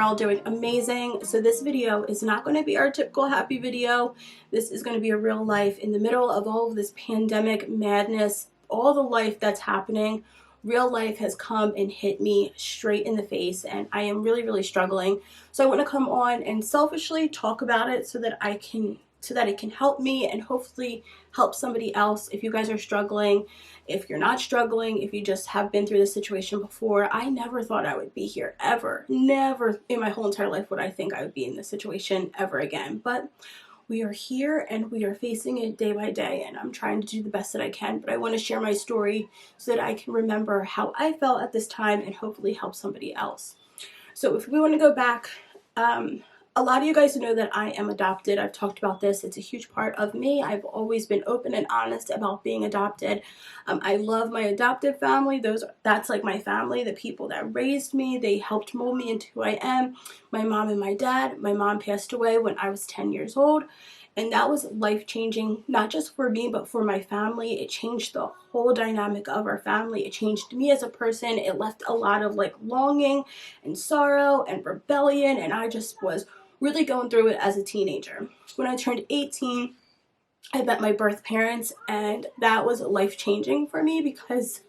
all doing amazing. So this video is not going to be our typical happy video. This is going to be a real life in the middle of all of this pandemic madness, all the life that's happening. Real life has come and hit me straight in the face, and I am really struggling. So I want to come on and selfishly talk about it so that it can help me and hopefully help somebody else. If you guys are struggling, if you're not struggling, if you just have been through this situation before, I never thought I would be here ever. Never in my whole entire life would I think I would be in this situation ever again. But we are here and we are facing it day by day, and I'm trying to do the best that I can. But I want to share my story so that I can remember how I felt at this time and hopefully help somebody else. So if we want to go back, a lot of you guys know that I am adopted. I've talked about this. It's a huge part of me. I've always been open and honest about being adopted. I love my adoptive family. That's like my family, the people that raised me. They helped mold me into who I am. My mom and my dad. My mom passed away when I was 10 years old. And that was life-changing, not just for me, but for my family. It changed the whole dynamic of our family. It changed me as a person. It left a lot of longing and sorrow and rebellion. And I just was really going through it as a teenager. When I turned 18, I met my birth parents, and that was life-changing for me because,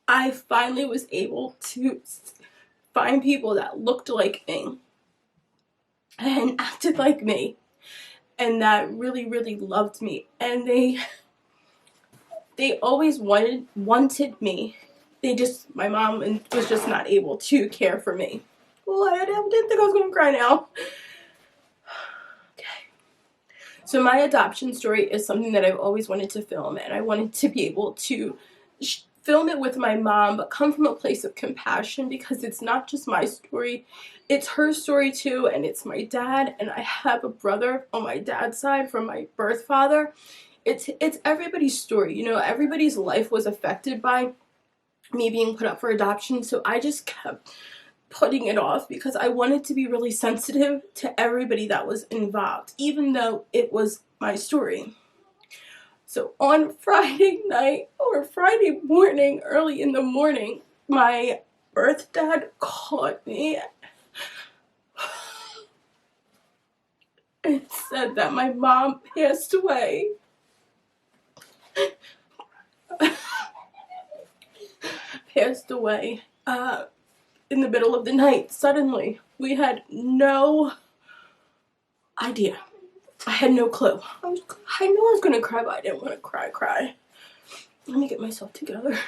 I finally was able to find people that looked like me and acted like me and that really loved me, and they always wanted me. My mom was just not able to care for me. Well, I didn't think I was going to cry now. Okay. So my adoption story is something that I've always wanted to film, and I wanted to be able to film it with my mom, but come from a place of compassion, because it's not just my story. It's her story too, and it's my dad, and I have a brother on my dad's side from my birth father. It's everybody's story, you know. Everybody's life was affected by me being put up for adoption, so I just kept putting it off because I wanted to be really sensitive to everybody that was involved, even though it was my story. So on Friday night or Friday morning, early in the morning, my birth dad called me and said that my mom passed away. Passed away in the middle of the night, suddenly. We had no idea. I had no clue. I knew I was gonna cry, but I didn't want to cry. Let me get myself together.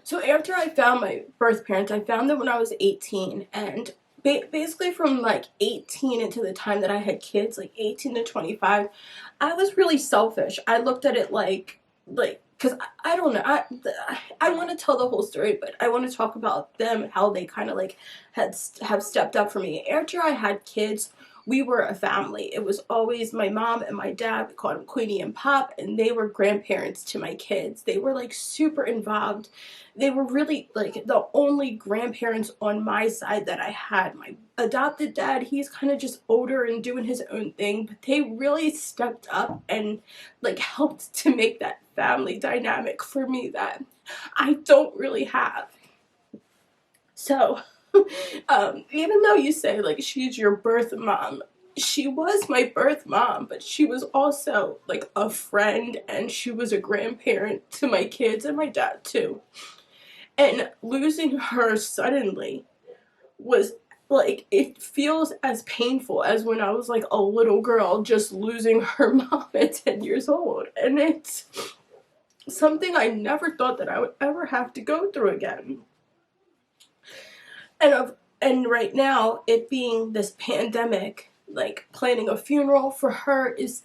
So after I found my birth parents, I found them when I was 18, and basically from 18 into the time that I had kids, 18 to 25, I was really selfish. I looked at it because I don't know, I want to tell the whole story, but I want to talk about them, how they kind of have stepped up for me. After I had kids, we were a family. It was always my mom and my dad. We called them Queenie and Pop, and they were grandparents to my kids. They were super involved. They were really the only grandparents on my side that I had. My adopted dad, he's kind of just older and doing his own thing, but they really stepped up and helped to make that family dynamic for me that I don't really have. So even though you say she's your birth mom, she was my birth mom, but she was also a friend, and she was a grandparent to my kids and my dad too. And losing her suddenly was it feels as painful as when I was a little girl just losing her mom at 10 years old. And it's something I never thought that I would ever have to go through again. And right now, it being this pandemic, planning a funeral for her is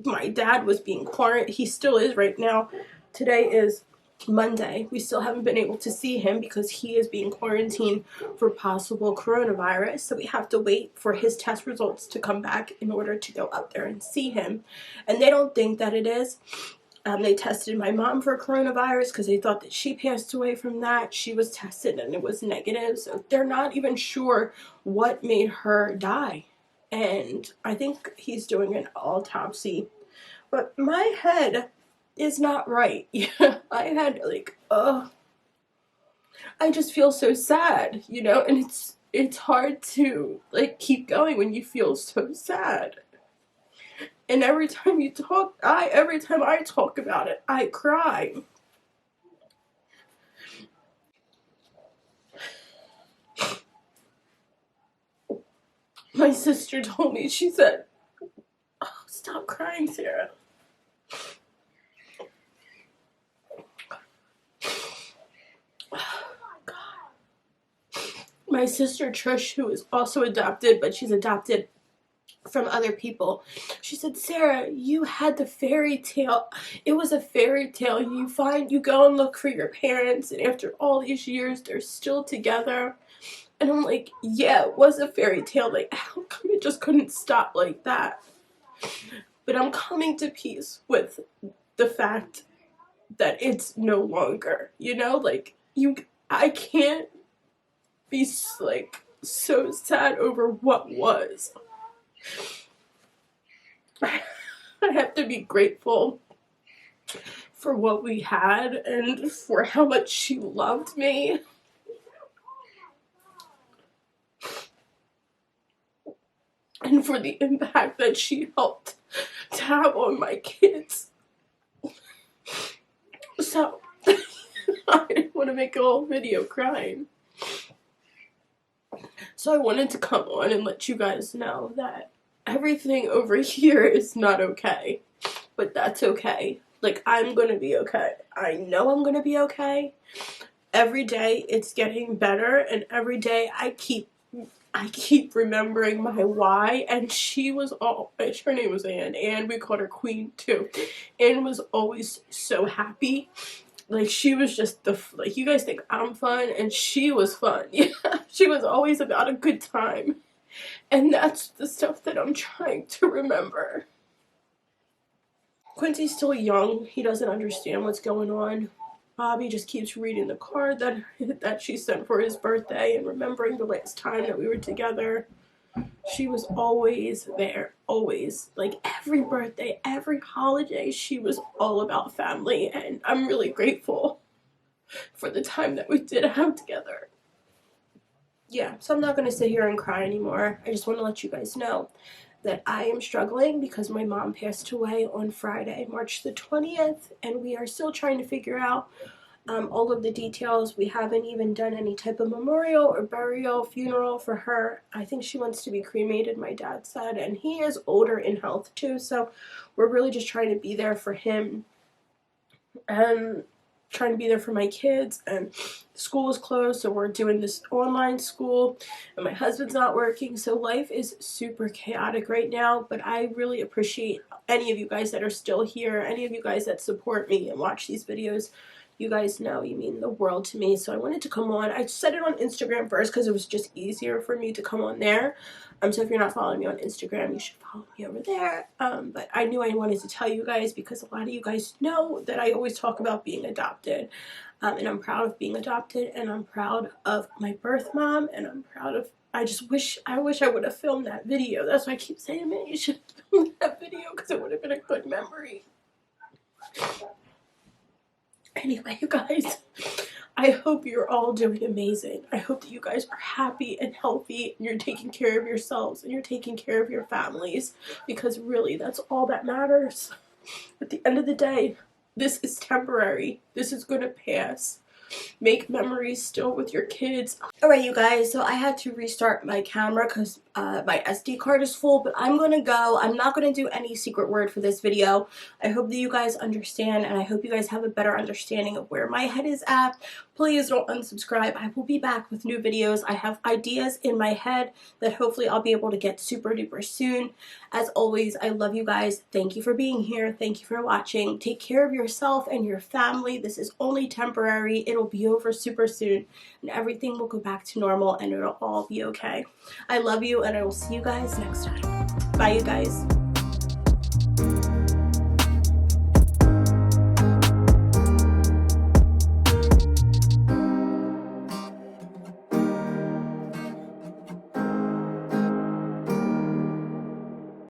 my dad was being quarantined. He still is right now. Today is Monday. We still haven't been able to see him because he is being quarantined for possible coronavirus. So we have to wait for his test results to come back in order to go up there and see him. And they don't think that it is. They tested my mom for coronavirus because they thought that she passed away from that. She was tested and it was negative. So they're not even sure what made her die. And I think he's doing an autopsy but my head is not right. I had like, I just feel so sad, you know, and it's hard to like keep going when you feel so sad. And every time I talk about it, I cry. My sister told me, she said, "Oh, stop crying, Sarah." My sister Trish, who is also adopted, but she's adopted from other people, she said, "Sarah, you had the fairy tale. It was a fairy tale. You go and look for your parents, and after all these years, they're still together." And I'm like, yeah, it was a fairy tale. Like, how come it just couldn't stop like that? But I'm coming to peace with the fact that it's no longer, you know, like, I can't be like so sad over what was. I have to be grateful for what we had and for how much she loved me. And for the impact that she helped to have on my kids. So, I didn't want to make a whole video crying. So I wanted to come on and let you guys know that everything over here is not okay. But that's okay. Like, I'm gonna be okay. I know I'm gonna be okay. Every day it's getting better, and every day I keep remembering my why. And she was her name was Anne. Anne, we called her Queen too. Anne was always so happy. Like, she was just like, you guys think I'm fun, and she was fun. Yeah, she was always about a good time. And that's the stuff that I'm trying to remember. Quincy's still young. He doesn't understand what's going on. Bobby just keeps reading the card that she sent for his birthday and remembering the last time that we were together. She was always there, always. Like, every birthday, every holiday, she was all about family, and I'm really grateful for the time that we did have together. Yeah, so I'm not going to sit here and cry anymore. I just want to let you guys know that I am struggling because my mom passed away on Friday, March the 20th, and we are still trying to figure out all of the details. We haven't even done any type of memorial or burial, funeral for her. I think she wants to be cremated, my dad said, and he is older in health too, so we're really just trying to be there for him and trying to be there for my kids. And school is closed, so we're doing this online school, and my husband's not working, so life is super chaotic right now. But I really appreciate any of you guys that are still here, any of you guys that support me and watch these videos. You guys know you mean the world to me. So I wanted to come on. I said it on Instagram first because it was just easier for me to come on there. So if you're not following me on Instagram, you should follow me over there. But I knew I wanted to tell you guys because a lot of you guys know that I always talk about being adopted. And I'm proud of being adopted, and I'm proud of my birth mom, and I'm proud of, I wish I would have filmed that video. That's why I keep saying, man, you should film that video because it would have been a good memory. Anyway, you guys, I hope you're all doing amazing. I hope that you guys are happy and healthy, and you're taking care of yourselves, and you're taking care of your families, because really, that's all that matters. At the end of the day, this is temporary. This is going to pass. Make memories still with your kids. Alright, you guys, so I had to restart my camera because my SD card is full, but I'm gonna go. I'm not gonna do any secret word for this video. I hope that you guys understand, and I hope you guys have a better understanding of where my head is at. Please don't unsubscribe. I will be back with new videos. I have ideas in my head that hopefully I'll be able to get super duper soon. As always, I love you guys. Thank you for being here. Thank you for watching. Take care of yourself and your family. This is only temporary. It'll be over super soon, and everything will go back to normal, and it'll all be okay. I love you, and I will see you guys next time. Bye, you guys.